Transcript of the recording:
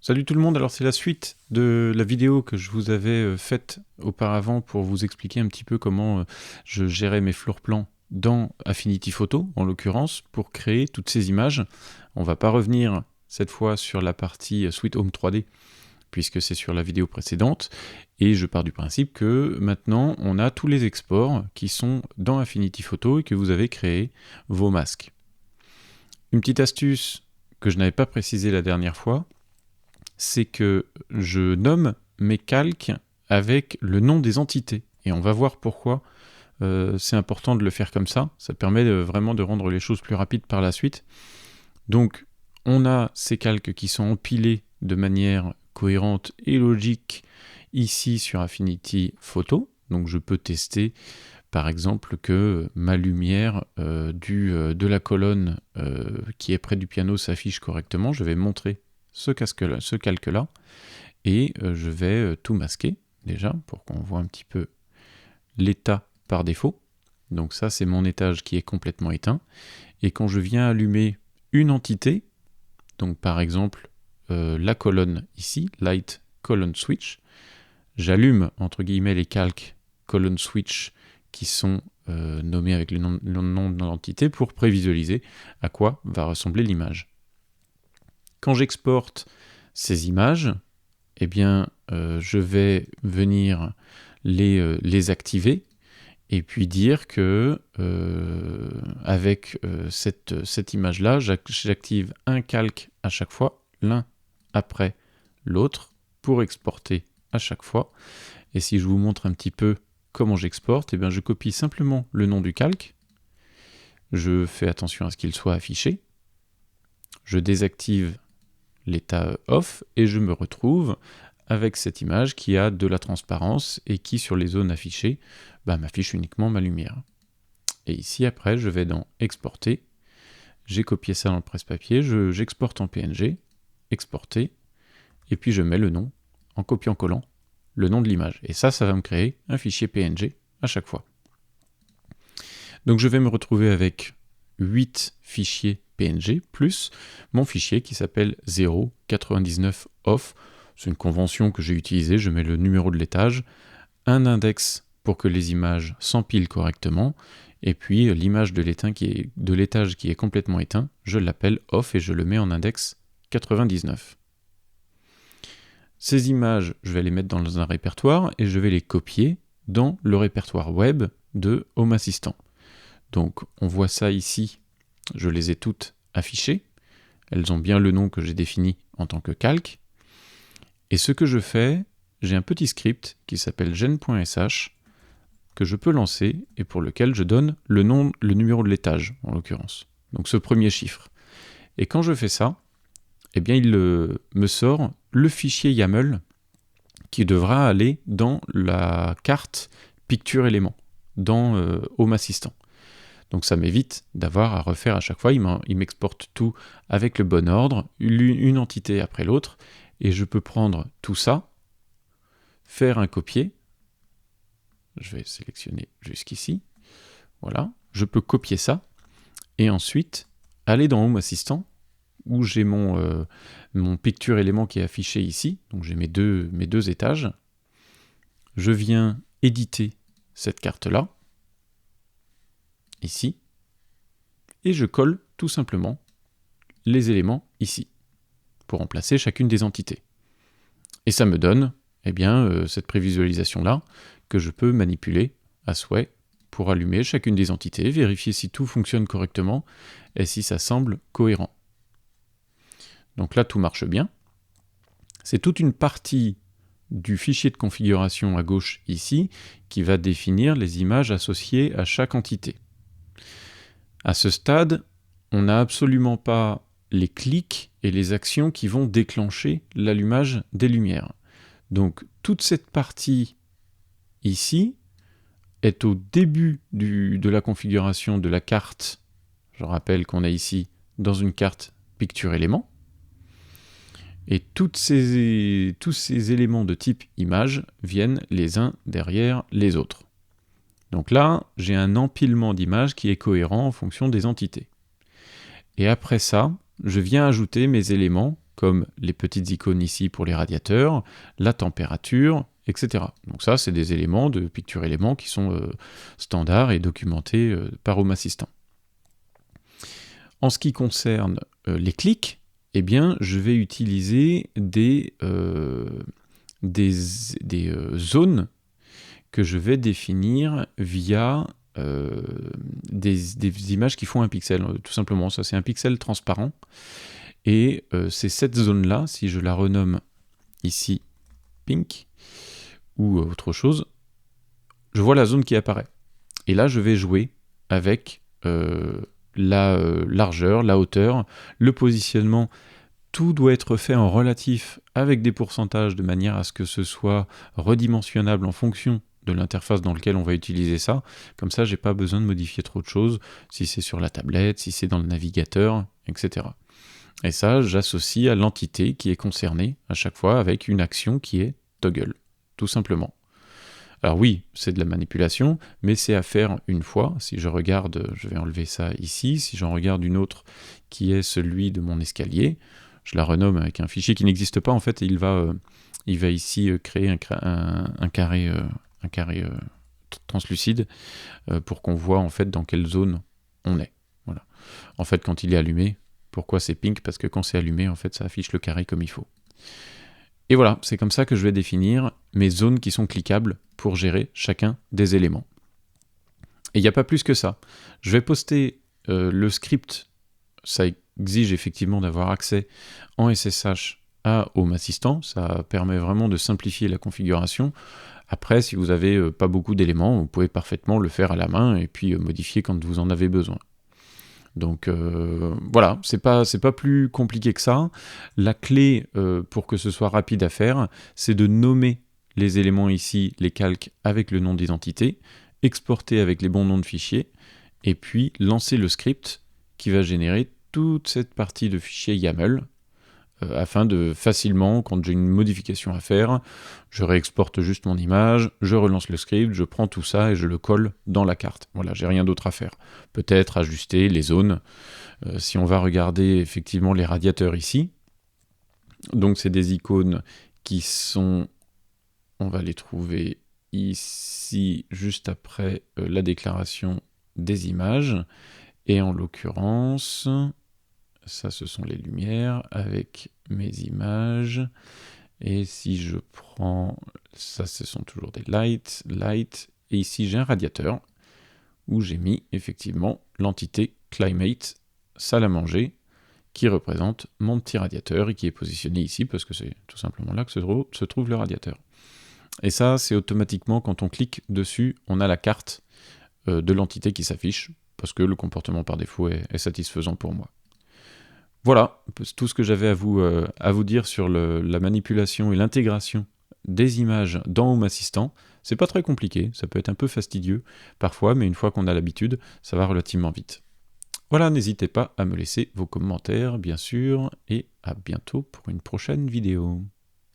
Salut tout le monde, alors c'est la suite de la vidéo que je vous avais faite auparavant pour vous expliquer un petit peu comment je gérais mes floor plans dans Affinity Photo, en l'occurrence, pour créer toutes ces images. On va pas revenir cette fois sur la partie Sweet Home 3D, puisque c'est sur la vidéo précédente, et je pars du principe que maintenant on a tous les exports qui sont dans Affinity Photo et que vous avez créé vos masques. Une petite astuce que je n'avais pas précisée la dernière fois, c'est que je nomme mes calques avec le nom des entités. Et on va voir pourquoi c'est important de le faire comme ça. Ça permet vraiment de rendre les choses plus rapides par la suite. Donc, on a ces calques qui sont empilés de manière cohérente et logique ici sur Affinity Photo. Donc, je peux tester par exemple que ma lumière de la colonne qui est près du piano s'affiche correctement. Je vais montrer ce calque-là, et je vais tout masquer déjà pour qu'on voit un petit peu l'état par défaut. Donc ça, c'est mon étage qui est complètement éteint. Et quand je viens allumer une entité, donc par exemple la colonne ici, Light Column Switch, j'allume entre guillemets les calques Column Switch qui sont nommés avec le nom de l'entité pour prévisualiser à quoi va ressembler l'image. Quand j'exporte ces images, eh bien, je vais venir les activer et puis dire que avec cette image-là, j'active un calque à chaque fois, l'un après l'autre, pour exporter à chaque fois. Et si je vous montre un petit peu comment j'exporte, eh bien, je copie simplement le nom du calque, je fais attention à ce qu'il soit affiché, je désactive l'état off, et je me retrouve avec cette image qui a de la transparence et qui, sur les zones affichées, m'affiche uniquement ma lumière. Et ici, après, je vais dans Exporter, j'ai copié ça dans le presse-papier, j'exporte en PNG, Exporter, et puis je mets le nom, en copiant-collant, le nom de l'image. Et ça va me créer un fichier PNG à chaque fois. Donc je vais me retrouver avec 8 fichiers PNG, plus mon fichier qui s'appelle 0,99 off. C'est une convention que j'ai utilisée, je mets le numéro de l'étage, un index pour que les images s'empilent correctement, et puis l'image de l'étage qui est complètement éteint, je l'appelle off et je le mets en index 99. Ces images, je vais les mettre dans un répertoire et je vais les copier dans le répertoire web de Home Assistant. Donc on voit ça ici, je les ai toutes affichées, elles ont bien le nom que j'ai défini en tant que calque, et ce que je fais, j'ai un petit script qui s'appelle gen.sh que je peux lancer et pour lequel je donne le numéro de l'étage en l'occurrence, donc ce premier chiffre. Et quand je fais ça, eh bien il me sort le fichier YAML qui devra aller dans la carte Picture Élément, dans Home Assistant. Donc ça m'évite d'avoir à refaire à chaque fois, il m'exporte tout avec le bon ordre, une entité après l'autre, et je peux prendre tout ça, faire un copier, je vais sélectionner jusqu'ici, voilà, je peux copier ça, et ensuite aller dans Home Assistant, où j'ai mon Picture Élément qui est affiché ici, donc j'ai mes deux étages, je viens éditer cette carte-là, ici, et je colle tout simplement les éléments ici, pour remplacer chacune des entités. Et ça me donne cette prévisualisation-là, que je peux manipuler à souhait pour allumer chacune des entités, vérifier si tout fonctionne correctement, et si ça semble cohérent. Donc là, tout marche bien. C'est toute une partie du fichier de configuration à gauche ici, qui va définir les images associées à chaque entité. À ce stade, on n'a absolument pas les clics et les actions qui vont déclencher l'allumage des lumières. Donc toute cette partie ici est au début de la configuration de la carte. Je rappelle qu'on est ici dans une carte Picture Élément. Et tous ces éléments de type image viennent les uns derrière les autres. Donc là, j'ai un empilement d'images qui est cohérent en fonction des entités. Et après ça, je viens ajouter mes éléments comme les petites icônes ici pour les radiateurs, la température, etc. Donc ça, c'est des éléments de Picture Éléments qui sont standards et documentés par Home Assistant. En ce qui concerne les clics, eh bien, je vais utiliser des zones que je vais définir via des images qui font un pixel, tout simplement. Ça, c'est un pixel transparent. Et c'est cette zone-là, si je la renomme ici pink ou autre chose, je vois la zone qui apparaît. Et là, je vais jouer avec la largeur, la hauteur, le positionnement. Tout doit être fait en relatif avec des pourcentages de manière à ce que ce soit redimensionnable en fonction de l'interface dans laquelle on va utiliser ça. Comme ça, j'ai pas besoin de modifier trop de choses, si c'est sur la tablette, si c'est dans le navigateur, etc. Et ça, j'associe à l'entité qui est concernée à chaque fois avec une action qui est toggle, tout simplement. Alors oui, c'est de la manipulation, mais c'est à faire une fois. Si je regarde, je vais enlever ça ici, si j'en regarde une autre qui est celui de mon escalier, je la renomme avec un fichier qui n'existe pas en fait, et il va ici créer un carré translucide pour qu'on voit en fait dans quelle zone on est. Voilà. En fait, quand il est allumé, pourquoi c'est pink? Parce que quand c'est allumé, en fait, ça affiche le carré comme il faut. Et voilà, c'est comme ça que je vais définir mes zones qui sont cliquables pour gérer chacun des éléments. Et il n'y a pas plus que ça. Je vais poster le script, ça exige effectivement d'avoir accès en SSH à Home Assistant, ça permet vraiment de simplifier la configuration. Après, si vous n'avez pas beaucoup d'éléments, vous pouvez parfaitement le faire à la main et puis modifier quand vous en avez besoin. Donc voilà, c'est pas plus compliqué que ça. La clé pour que ce soit rapide à faire, c'est de nommer les éléments ici, les calques avec le nom d'identité, exporter avec les bons noms de fichiers, et puis lancer le script qui va générer toute cette partie de fichier YAML, afin de facilement, quand j'ai une modification à faire, je réexporte juste mon image, je relance le script, je prends tout ça et je le colle dans la carte. Voilà, j'ai rien d'autre à faire. Peut-être ajuster les zones. Si on va regarder effectivement les radiateurs ici, donc c'est des icônes qui sont, on va les trouver ici, juste après la déclaration des images, et en l'occurrence, ça ce sont les lumières avec mes images, et si je prends, ça ce sont toujours des light, et ici j'ai un radiateur où j'ai mis effectivement l'entité climate, salle à manger, qui représente mon petit radiateur et qui est positionné ici parce que c'est tout simplement là que se trouve le radiateur. Et ça, c'est automatiquement, quand on clique dessus, on a la carte de l'entité qui s'affiche, parce que le comportement par défaut est satisfaisant pour moi. Voilà, tout ce que j'avais à vous dire sur la manipulation et l'intégration des images dans Home Assistant. C'est pas très compliqué, ça peut être un peu fastidieux parfois, mais une fois qu'on a l'habitude, ça va relativement vite. Voilà, n'hésitez pas à me laisser vos commentaires, bien sûr, et à bientôt pour une prochaine vidéo.